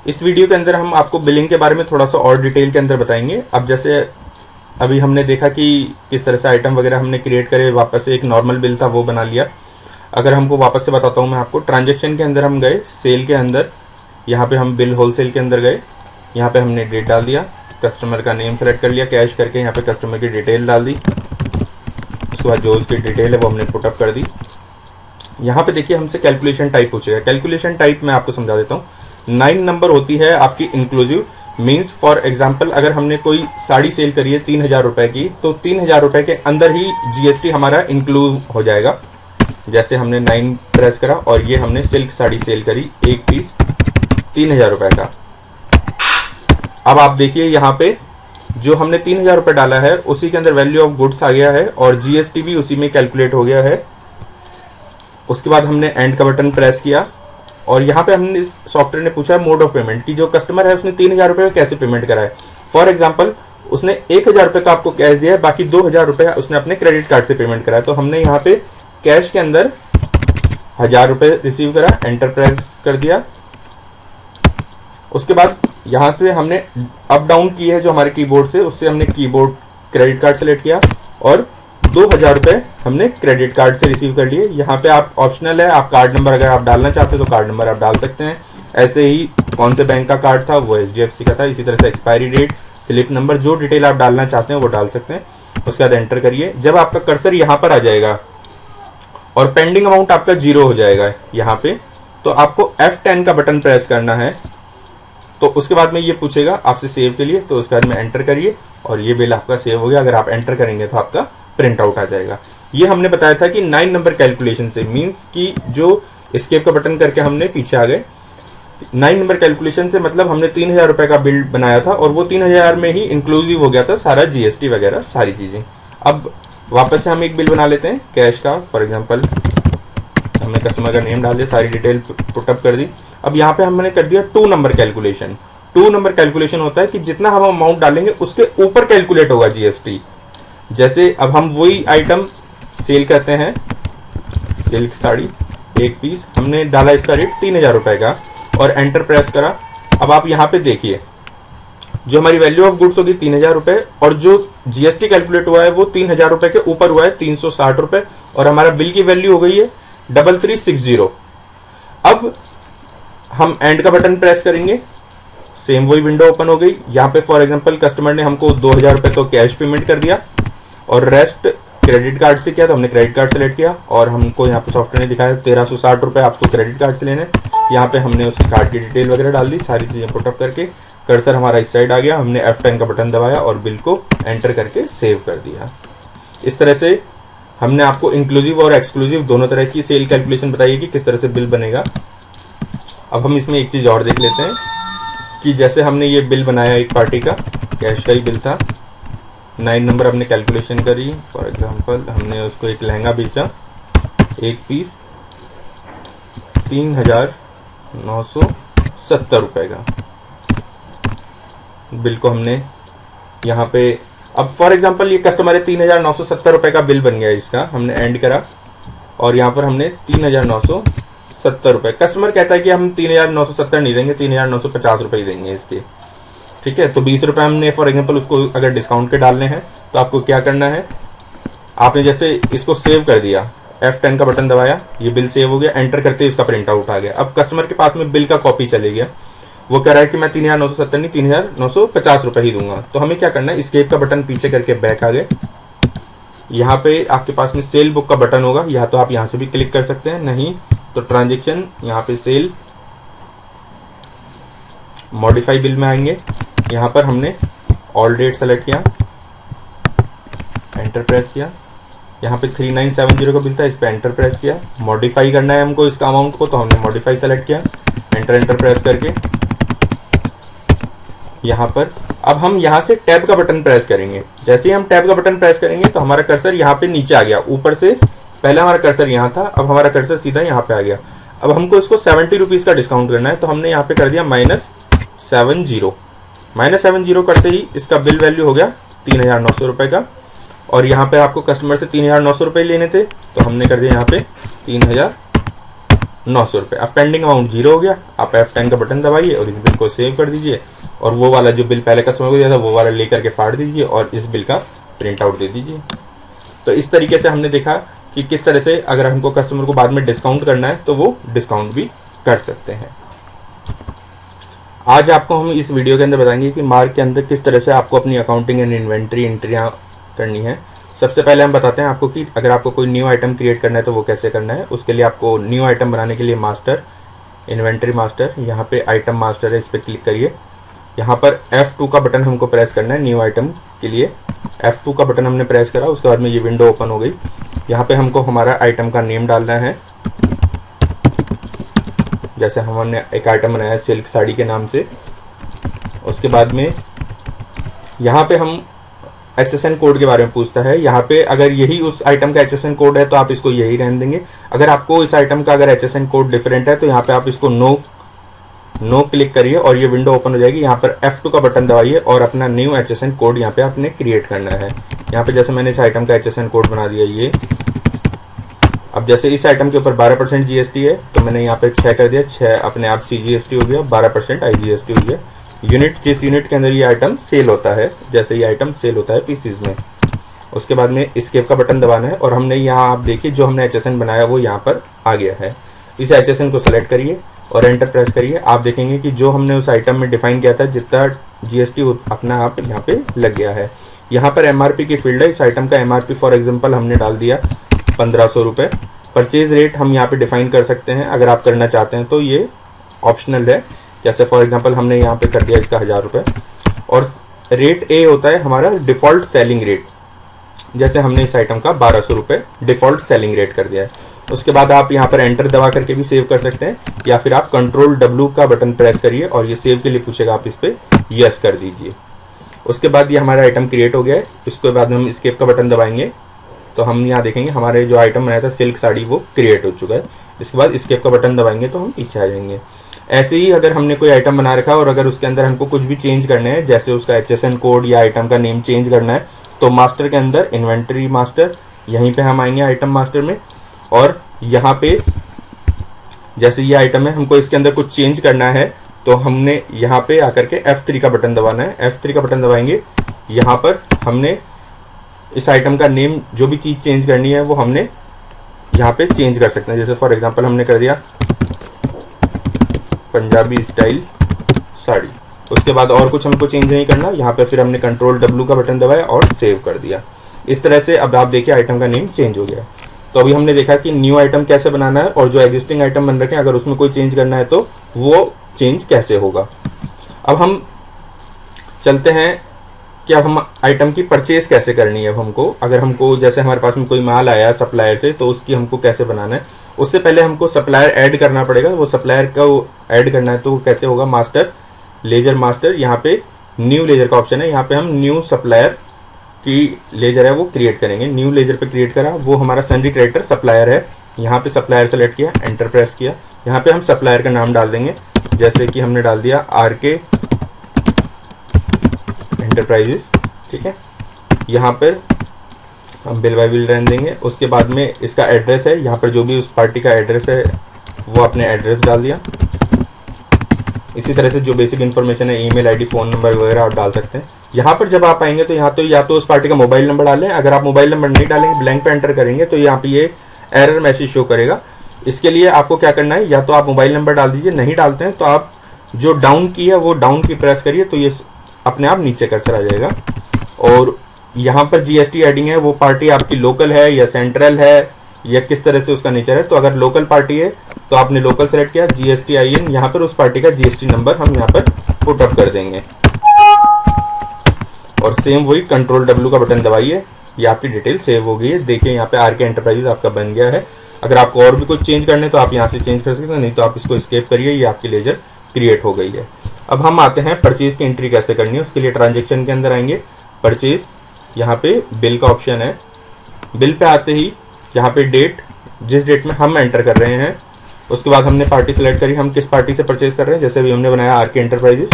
इस वीडियो के अंदर हम आपको बिलिंग के बारे में थोड़ा सा और डिटेल के अंदर बताएंगे। अब जैसे अभी हमने देखा कि किस तरह से आइटम वगैरह हमने क्रिएट करे, वापस से एक नॉर्मल बिल था वो बना लिया। अगर हमको वापस से बताता हूँ मैं आपको, ट्रांजेक्शन के अंदर हम गए, सेल के अंदर, यहाँ पे हम बिल होलसेल के अंदर गए, यहाँ पे हमने डेट डाल दिया, कस्टमर का नेम सेलेक्ट कर लिया, कैश करके यहाँ पे कस्टमर की डिटेल डाल दी। उसके बाद जो उसकी डिटेल है वो हमने पुटअप कर दी। यहाँ पे देखिए हमसे कैलकुलेशन टाइप पूछेगा। कैलकुलेशन टाइप मैं आपको समझा देता हूँ। 9 नंबर होती है आपकी इंक्लूसिव, मीन्स फॉर एग्जाम्पल अगर हमने कोई साड़ी सेल करी है 3000 रुपए की, तो 3000 रुपए के अंदर ही जीएसटी हमारा इंक्लूड हो जाएगा। जैसे हमने 9 प्रेस करा और ये हमने सिल्क साड़ी सेल करी, एक पीस 3000 रुपए का। अब आप देखिए यहाँ पे जो हमने 3000 रुपए डाला है उसी के अंदर वैल्यू ऑफ गुड्स आ गया है और जीएसटी भी उसी में कैलकुलेट हो गया है। उसके बाद हमने एंड का बटन प्रेस किया और यहाँ पे हमने सॉफ्टवेयर ने पूछा मोड ऑफ पेमेंट कि जो कस्टमर है उसने 3000 रुपए कैसे पेमेंट करा है। फॉर एग्जाम्पल उसने 1000 रुपए का आपको कैश दिया है, बाकी 2000 रुपए उसने अपने क्रेडिट कार्ड से पेमेंट करा है। तो हमने यहाँ पे कैश के अंदर 1000 रुपए रिसीव करा, एंटर प्रेस कर दिया। उसके बाद यहाँ पे हमने अप डाउन की है जो हमारे कीबोर्ड से, उससे हमने कीबोर्ड क्रेडिट कार्ड सेलेक्ट किया और 2000 रुपए हमने क्रेडिट कार्ड से रिसीव कर लिए। यहाँ पे आप ऑप्शनल है, आप कार्ड नंबर अगर आप डालना चाहते हो तो कार्ड नंबर आप डाल सकते हैं। ऐसे ही कौन से बैंक का कार्ड था, वो HDFC का था। इसी तरह से एक्सपायरी डेट, स्लिप नंबर, जो डिटेल आप डालना चाहते हैं वो डाल सकते हैं। उसके बाद एंटर करिए। जब आपका कर्सर यहाँ पर आ जाएगा और पेंडिंग अमाउंट आपका 0 हो जाएगा यहाँ पे, तो आपको F10 का बटन प्रेस करना है। तो उसके बाद में ये पूछेगा आपसे सेव के लिए, तो उसके बाद में एंटर करिए और ये बिल आपका सेव हो गया। अगर आप एंटर करेंगे तो आपका प्रिंट आउट आ जाएगा। ये हमने बताया था कि 9 नंबर कैलकुलेशन से, मींस कि जो एस्केप का बटन करके हमने पीछे आ गए। 9 नंबर कैलकुलेशन से मतलब हमने 3000 रुपए का बिल बनाया था और वो 3000 में ही इंक्लूसिव हो गया था सारा जीएसटी वगैरह सारी चीजें। अब वापस से हम एक बिल बना लेते हैं कैश का। फॉर एग्जाम्पल हमने कस्टमर का नेम डाल दिया, सारी डिटेल पुटअप कर दी। अब यहाँ पे हमने कर दिया 2 नंबर कैलकुलेशन। 2 नंबर कैलकुलेशन होता है कि जितना हम अमाउंट डालेंगे उसके ऊपर कैलकुलेट होगा जीएसटी। जैसे अब हम वही आइटम सेल करते हैं, सिल्क साड़ी एक पीस, हमने डाला इसका रेट 3000 रुपए का और एंटर प्रेस करा। अब आप यहाँ पे देखिए जो हमारी वैल्यू ऑफ गुड्स होगी 3000 रुपए और जो जीएसटी कैलकुलेट हुआ है वो 3000 रुपए के ऊपर हुआ है 360 रुपए और हमारा बिल की वैल्यू हो गई है 3360। अब हम एंड का बटन प्रेस करेंगे, सेम वही विंडो ओपन हो गई। यहाँ पे फॉर एग्जांपल कस्टमर ने हमको 2000 रुपए तो कैश पेमेंट कर दिया और रेस्ट क्रेडिट कार्ड से किया, तो हमने क्रेडिट कार्ड सेलेक्ट किया और हमको यहाँ पे सॉफ्टवेयर ने दिखाया 1360 रुपए आपको क्रेडिट कार्ड से लेने। यहाँ पे हमने उसके कार्ड की डिटेल वगैरह डाल दी, सारी चीजें पुटअप करके कर्सर हमारा इस साइड आ गया। हमने F10 का बटन दबाया और बिल को एंटर करके सेव कर दिया। इस तरह से हमने आपको इंक्लूसिव और एक्सक्लूसिव दोनों तरह की सेल कैलकुलेशन बताई कि किस तरह से बिल बनेगा। अब हम इसमें एक चीज और देख लेते हैं कि जैसे हमने ये बिल बनाया एक पार्टी का, कैश का ही बिल था, 9 नंबर हमने कैलकुलेशन करी। फॉर एग्जांपल हमने उसको एक लहंगा बेचा, एक पीस 3970 रुपए का। बिल को हमने यहाँ पे, अब फॉर एग्जांपल ये कस्टमर है 3970 रुपए का बिल बन गया इसका, हमने एंड करा और यहाँ पर हमने 3970 रुपए। कस्टमर कहता है कि हम 3970 नहीं देंगे, 3950 रुपए ही देंगे इसके, ठीक है। तो 20 रुपए हमने फॉर एग्जांपल उसको अगर डिस्काउंट के डालने हैं तो आपको क्या करना है, आपने जैसे इसको सेव कर दिया, F10 का बटन दबाया, ये बिल सेव हो गया, एंटर करते ही उसका प्रिंट आउट आ गया। अब कस्टमर के पास में बिल का कॉपी चले गया, वो कह रहा है कि मैं 3970 नहीं 3950 रुपए ही दूंगा। तो हमें क्या करना है, एस्केप का बटन पीछे करके बैक आ गए। यहाँ पे आपके पास में सेल बुक का बटन होगा, या तो आप यहाँ से भी क्लिक कर सकते हैं, नहीं तो ट्रांजेक्शन, यहाँ पे सेल मॉडिफाई बिल में आएंगे। यहाँ पर हमने ऑल डेट सेलेक्ट किया, एंटर प्रेस किया। यहाँ पे 3970 का बिल था, इस पे एंटर प्रेस किया। मॉडिफाई करना है हमको इसका अमाउंट को, तो हमने मॉडिफाई सेलेक्ट किया, एंटर प्रेस करके यहाँ पर। अब हम यहाँ से टैब का बटन प्रेस करेंगे। जैसे ही हम टैब का बटन प्रेस करेंगे तो हमारा कर्सर यहाँ पे नीचे आ गया, ऊपर से पहले हमारा कर्सर यहाँ था, अब हमारा कर्सर सीधा यहाँ पे आ गया। अब हमको इसको 70 रुपीज का डिस्काउंट करना है, तो हमने यहाँ पे कर दिया -70। -70 करते ही इसका बिल वैल्यू हो गया 3900 रुपए का और यहाँ पे आपको कस्टमर से 3900 रुपए लेने थे, तो हमने कर दिया यहाँ पे 900 रुपये। अब पेंडिंग अमाउंट 0 हो गया। आप F10 का बटन दबाइए और इस बिल को सेव कर दीजिए और वो वाला जो बिल पहले कस्टमर को दिया था वो वाला लेकर के फाड़ दीजिए और इस बिल का प्रिंट आउट दे दीजिए। तो इस तरीके से हमने देखा कि किस तरह से अगर हमको कस्टमर को बाद में डिस्काउंट करना है तो वो डिस्काउंट भी कर सकते हैं। आज आपको हम इस वीडियो के अंदर बताएंगे कि मार्क के अंदर किस तरह से आपको अपनी अकाउंटिंग एंड इन्वेंट्री एंट्रियाँ करनी है। सबसे पहले हम बताते हैं आपको कि अगर आपको कोई न्यू आइटम क्रिएट करना है तो वो कैसे करना है। उसके लिए आपको न्यू आइटम बनाने के लिए मास्टर, इन्वेंट्री मास्टर, यहाँ पे आइटम मास्टर है, इस पर क्लिक करिए। यहाँ पर F2 का बटन हमको प्रेस करना है न्यू आइटम के लिए। F2 का बटन हमने प्रेस करा, उसके बाद में ये विंडो ओपन हो गई। यहाँ पे हमको हमारा आइटम का नेम डालना है। जैसे हमने एक आइटम बनाया सिल्क साड़ी के नाम से। उसके बाद में यहाँ पे हम HSN कोड के बारे में पूछता है। यहाँ पे अगर यही उस आइटम का HSN कोड है तो आप इसको यही रहने देंगे। अगर आपको इस आइटम का अगर HSN कोड डिफरेंट है तो यहाँ पे आप इसको नो क्लिक करिए और ये विंडो ओपन हो जाएगी। यहाँ पर F2 का बटन दबाइए और अपना न्यू HSN कोड यहाँ पे आपने क्रिएट करना है। यहाँ पे जैसे मैंने इस आइटम का HSN कोड बना दिया ये। अब जैसे इस आइटम के ऊपर 12% GST है तो मैंने यहाँ पे 6 कर दिया, 6 अपने आप CGST हो गया, 12% IGST हो गया। यूनिट, जिस यूनिट के अंदर ये आइटम सेल होता है, जैसे ये आइटम सेल होता है पीसीज में। उसके बाद में एस्केप का बटन दबाना है और हमने यहाँ आप देखिए जो हमने HSN बनाया वो यहाँ पर आ गया है। इस HSN को सेलेक्ट करिए और एंटर प्रेस करिए। आप देखेंगे कि जो हमने उस आइटम में डिफाइन किया था जितना GST अपना आप यहाँ पे लग गया है। यहाँ पर MRP की फील्ड है। इस आइटम का MRP फॉर एग्जांपल हमने डाल दिया 1500 रुपये। परचेज रेट हम यहाँ पे डिफाइन कर सकते हैं अगर आप करना चाहते हैं तो, ये ऑप्शनल है। जैसे फॉर एग्जांपल हमने यहाँ पे कर दिया इसका 1000 रुपये। और रेट ए होता है हमारा डिफ़ॉल्ट सेलिंग रेट। जैसे हमने इस आइटम का 1200 रुपये डिफ़ॉल्ट सेलिंग रेट कर दिया है। उसके बाद आप यहाँ पर एंटर दबा करके भी सेव कर सकते हैं या फिर आप कंट्रोल W का बटन प्रेस करिए और ये सेव के लिए पूछेगा, आप इस पर यस कर दीजिए। उसके बाद ये हमारा आइटम क्रिएट हो गया है। उसके बाद हम एस्केप का बटन दबाएंगे तो हम यहाँ देखेंगे हमारे जो आइटम बनाया था सिल्क साड़ी वो क्रिएट हो चुका है। इसके बाद एस्केप का बटन दबाएंगे तो हम पीछे आ जाएंगे। ऐसे ही अगर हमने कोई आइटम बना रखा है और अगर उसके अंदर हमको कुछ भी चेंज करने हैं, जैसे उसका HSN कोड या आइटम का नेम चेंज करना है, तो मास्टर के अंदर इन्वेंट्री मास्टर, यहीं पे हम आएंगे आइटम मास्टर में। और यहाँ पे जैसे ये आइटम है हमको इसके अंदर कुछ चेंज करना है तो हमने यहाँ पे आकर के F3 का बटन दबाना है। F3 का बटन दबाएंगे, यहाँ पर हमने इस आइटम का नेम जो भी चीज़ चेंज करनी है वो हमने यहाँ पे चेंज कर सकते हैं। जैसे फॉर एग्जांपल हमने कर दिया पंजाबी स्टाइल साड़ी। उसके बाद और कुछ हमको चेंज नहीं करना। यहाँ पे फिर हमने कंट्रोल W का बटन दबाया और सेव कर दिया। इस तरह से अब आप देखिए आइटम का नेम चेंज हो गया। तो अभी हमने देखा कि न्यू आइटम कैसे बनाना है और जो एग्जिस्टिंग आइटम बन रखे हैं अगर उसमें कोई चेंज करना है तो वो चेंज कैसे होगा। अब हम चलते हैं कि अब हम आइटम की परचेज कैसे करनी है। अब हमको अगर हमको जैसे हमारे पास में कोई माल आया सप्लायर से तो उसकी हमको कैसे बनाना है। उससे पहले हमको सप्लायर ऐड करना पड़ेगा। वो सप्लायर का ऐड करना है तो वो कैसे होगा। मास्टर, लेजर मास्टर, यहाँ पे न्यू लेजर का ऑप्शन है। यहाँ पे हम न्यू सप्लायर की लेजर है वो क्रिएट करेंगे। न्यू लेजर पे क्रिएट करा, वो हमारा सन्ड्री क्रेडिटर सप्लायर है। यहाँ पे सप्लायर सेलेक्ट किया, एंटर प्रेस किया। यहाँ पे हम सप्लायर का नाम डाल देंगे, जैसे कि हमने डाल दिया RK एंटरप्राइजेस, ठीक है। यहाँ पर हम बिल बाय बिल रहने देंगे। उसके बाद में इसका एड्रेस है, यहाँ पर जो भी उस पार्टी का एड्रेस है वो अपने एड्रेस डाल दिया। इसी तरह से जो बेसिक इन्फॉर्मेशन है ईमेल आईडी, फ़ोन नंबर वगैरह आप डाल सकते हैं। यहाँ पर जब आप आएंगे तो यहाँ तो या तो उस पार्टी का मोबाइल नंबर डालें। अगर आप मोबाइल नंबर नहीं डालेंगे, ब्लैंक पे एंटर करेंगे तो यहाँ पे ये एरर मैसेज शो करेगा। इसके लिए आपको क्या करना है, या तो आप मोबाइल नंबर डाल दीजिए, नहीं डालते हैं तो आप जो डाउन की है वो डाउन की प्रेस करिए तो ये अपने आप नीचे कर्सर आ जाएगा। और यहाँ पर GST एडिंग है, वो पार्टी आपकी लोकल है या सेंट्रल है या किस तरह से उसका नेचर है। तो अगर लोकल पार्टी है तो आपने लोकल सेलेक्ट किया, GSTIN, यहाँ पर उस पार्टी का GST नंबर हम यहाँ पर पुट अप कर देंगे। और सेम वही कंट्रोल W का बटन दबाइए, ये आपकी डिटेल सेव हो गई है। देखिए यहाँ पे RK एंटरप्राइजेस आपका बन गया है। अगर आपको और भी कुछ चेंज करने तो आप यहाँ से चेंज कर सकते हैं, नहीं तो आप इसको एस्केप करिए, ये आपकी लेजर क्रिएट हो गई है। अब हम आते हैं परचेज की एंट्री कैसे करनी है। उसके लिए ट्रांजेक्शन के अंदर आएंगे, परचेज, यहाँ पे बिल का ऑप्शन है। बिल पे आते ही यहाँ पे डेट, जिस डेट में हम एंटर कर रहे हैं, उसके बाद हमने पार्टी सेलेक्ट करी, हम किस पार्टी से परचेज कर रहे हैं। जैसे अभी हमने बनाया RK एंटरप्राइजेस,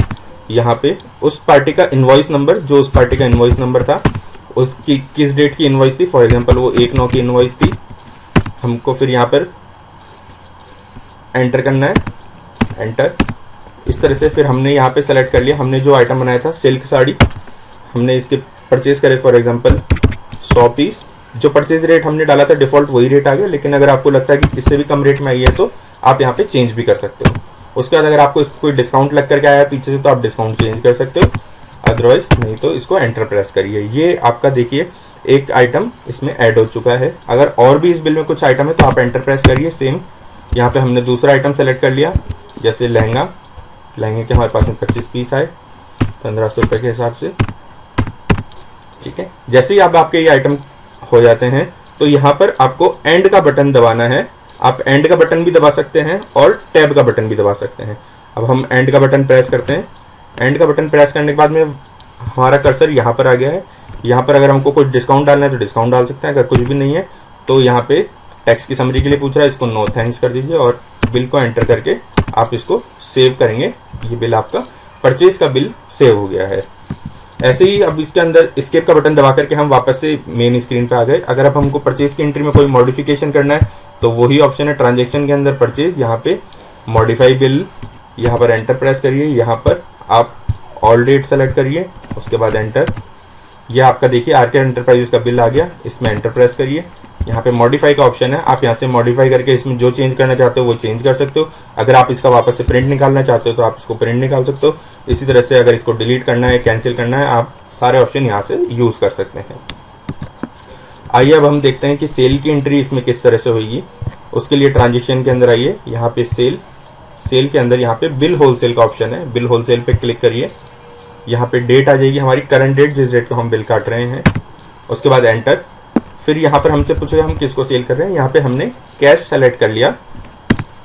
यहाँ पे उस पार्टी का इनवॉइस नंबर, जो उस पार्टी का इनवॉइस नंबर था, उसकी किस डेट की इनवॉइस थी, फॉर एग्जांपल वो 1/9 की इनवॉइस थी। हमको फिर यहाँ पर एंटर करना है, एंटर। इस तरह से फिर हमने यहाँ पे सेलेक्ट कर लिया, हमने जो आइटम बनाया था सिल्क साड़ी, हमने इसके परचेज करे फॉर एग्जांपल 100 पीस। जो परचेज रेट हमने डाला था डिफॉल्ट वही रेट आ गया, लेकिन अगर आपको लगता है कि इससे भी कम रेट में आई है तो आप यहाँ पे चेंज भी कर सकते हो। उसके बाद अगर आपको कोई डिस्काउंट लग करके आया है पीछे से तो आप डिस्काउंट चेंज कर सकते हो, अदरवाइज नहीं तो इसको एंटर प्रेस करिए। ये आपका देखिए एक आइटम इसमें ऐड हो चुका है। अगर और भी इस बिल में कुछ आइटम है तो आप एंटर प्रेस करिए। सेम यहाँ पे हमने दूसरा आइटम सेलेक्ट कर लिया, जैसे लहंगा, लहंगे के हमारे पास में 25 पीस आए 1500 रुपये के हिसाब से, ठीक है। जैसे ही आपके ये आइटम हो जाते हैं तो यहाँ पर आपको एंड का बटन दबाना है। आप एंड का बटन भी दबा सकते हैं और टैब का बटन भी दबा सकते हैं। अब हम एंड का बटन प्रेस करते हैं। एंड का बटन प्रेस करने के बाद में हमारा कर्सर यहाँ पर आ गया है। यहाँ पर अगर हमको कोई डिस्काउंट डालना है तो डिस्काउंट डाल सकते हैं, अगर कुछ भी नहीं है तो यहाँ पे टैक्स की समरी के लिए पूछ रहा है, इसको नो थैंक्स कर दीजिए और बिल को एंटर करके आप इसको सेव करेंगे। ये बिल आपका परचेज का बिल सेव हो गया है। ऐसे ही अब इसके अंदर एस्केप का बटन दबा करके हम वापस से मेन स्क्रीन पे आ गए। अगर अब हमको परचेज की एंट्री में कोई मॉडिफिकेशन करना है तो वही ऑप्शन है ट्रांजैक्शन के अंदर परचेज, यहाँ पे मॉडिफाई बिल, यहाँ पर एंटर प्रेस करिए। यहाँ पर आप ऑल डेट सेलेक्ट करिए, उसके बाद एंटर। यह आपका देखिए आरके एंटरप्राइजेस का बिल आ गया, इसमें एंटर प्रेस करिए। यहाँ पे मॉडिफाई का ऑप्शन है, आप यहाँ से मॉडिफाई करके इसमें जो चेंज करना चाहते हो वो चेंज कर सकते हो। अगर आप इसका वापस से प्रिंट निकालना चाहते हो तो आप इसको प्रिंट निकाल सकते हो। इसी तरह से अगर इसको डिलीट करना है, कैंसिल करना है, आप सारे ऑप्शन यहाँ से यूज कर सकते हैं। आइए अब हम देखते हैं कि सेल की एंट्री इसमें किस तरह से होगी। उसके लिए ट्रांजेक्शन के अंदर आइए, यहाँ पे सेल के अंदर यहाँ पे बिल होलसेल का ऑप्शन है, बिल होलसेल पे क्लिक करिए। यहाँ पे डेट आ जाएगी हमारी करंट डेट, जिस डेट को हम बिल काट रहे हैं। उसके बाद एंटर। फिर यहाँ पर हमसे पूछेगा हम किसको सेल कर रहे हैं, यहाँ पे हमने कैश सेलेक्ट कर लिया।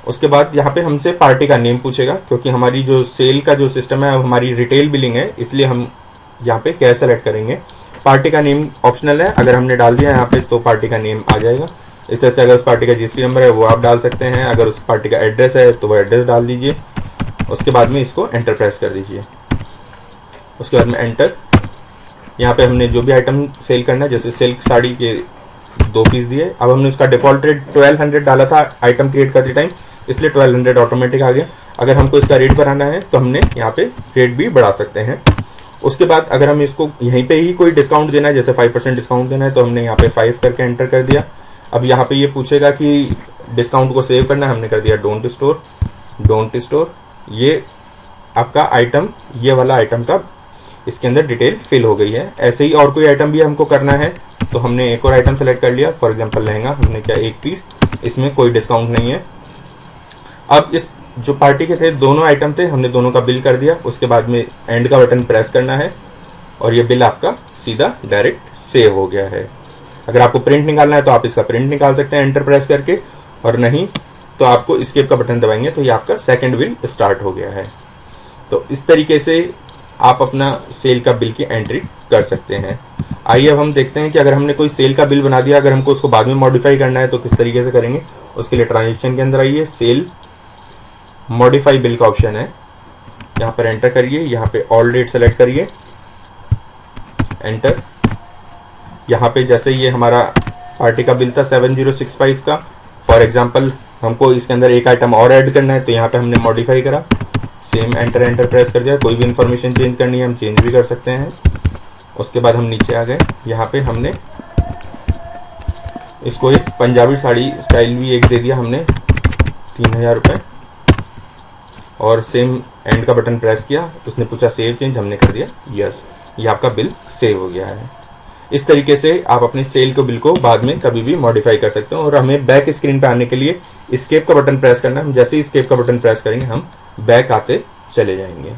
उसके बाद यहाँ पे हमसे पार्टी का नेम पूछेगा, क्योंकि हमारी जो सेल का जो सिस्टम है हमारी रिटेल बिलिंग है, इसलिए हम यहाँ पे कैश सेलेक्ट करेंगे। पार्टी का नेम ऑप्शनल है, अगर हमने डाल दिया यहाँ पे तो पार्टी का नेम आ जाएगा। इस तरह से अगर उस पार्टी का जीएसटी नंबर है वो आप डाल सकते हैं, अगर उस पार्टी का एड्रेस है तो वो एड्रेस डाल दीजिए। उसके बाद में इसको एंटर प्रेस कर दीजिए। उसके बाद में एंटर। यहाँ पे हमने जो भी आइटम सेल करना है, जैसे सिल्क साड़ी के 2 पीस दिए, अब हमने उसका डिफॉल्ट रेट 1200 डाला था आइटम क्रिएट करते टाइम, इसलिए 1200 ऑटोमेटिक आ गया। अगर हमको इसका रेट बढ़ाना है तो हमने यहाँ पे रेट भी बढ़ा सकते हैं। उसके बाद अगर हम इसको यहीं पे ही कोई डिस्काउंट देना है, जैसे 5% डिस्काउंट देना है, तो हमने यहाँ पे 5 करके एंटर कर दिया। अब यहाँ पे ये पूछेगा कि डिस्काउंट को सेव करना है, हमने कर दिया डोंट स्टोर। ये आपका आइटम, ये वाला आइटम का इसके अंदर डिटेल फिल हो गई है। ऐसे ही और कोई आइटम भी हमको करना है तो हमने एक और आइटम सेलेक्ट कर लिया, फॉर एग्जांपल लहंगा, हमने क्या 1 पीस, इसमें कोई डिस्काउंट नहीं है। अब इस जो पार्टी के थे दोनों आइटम थे, हमने दोनों का बिल कर दिया। उसके बाद में एंड का बटन प्रेस करना है और ये बिल आपका सीधा डायरेक्ट सेव हो गया है। अगर आपको प्रिंट निकालना है तो आप इसका प्रिंट निकाल सकते हैं एंटर प्रेस करके, और नहीं तो आपको एस्केप का बटन दबाएंगे तो ये आपका सेकंड बिल स्टार्ट हो गया है। तो इस तरीके से आप अपना सेल का बिल की एंट्री कर सकते हैं। आइए अब हम देखते हैं कि अगर हमने कोई सेल का बिल बना दिया, अगर हमको उसको बाद में मॉडिफाई करना है तो किस तरीके से करेंगे। उसके लिए ट्रांजेक्शन के अंदर आइए, सेल मॉडिफाई बिल का ऑप्शन है, यहाँ पर एंटर करिए। यहाँ पे ऑल डेट सेलेक्ट करिए, एंटर। यहाँ पे जैसे ये हमारा पार्टी का बिल था 7065 का, फॉर एग्जांपल हमको इसके अंदर एक आइटम और ऐड करना है तो यहाँ पे हमने मॉडिफाई करा, सेम एंटर प्रेस कर दिया। कोई भी इंफॉर्मेशन चेंज करनी है हम चेंज भी कर सकते हैं। उसके बाद हम नीचे आ गए, यहाँ पे हमने इसको एक पंजाबी साड़ी स्टाइल भी एक दे दिया हमने 3000 रुपये, और सेम एंड का बटन प्रेस किया, उसने पूछा सेव चेंज, हमने कर दिया यस। ये आपका बिल सेव हो गया है। इस तरीके से आप अपने सेल के बिल को बाद में कभी भी मॉडिफाई कर सकते हो। और हमें बैक स्क्रीन पे आने के लिए एस्केप का बटन प्रेस करना है। हम जैसे ही एस्केप का बटन प्रेस करेंगे हम बैक आते चले जाएंगे।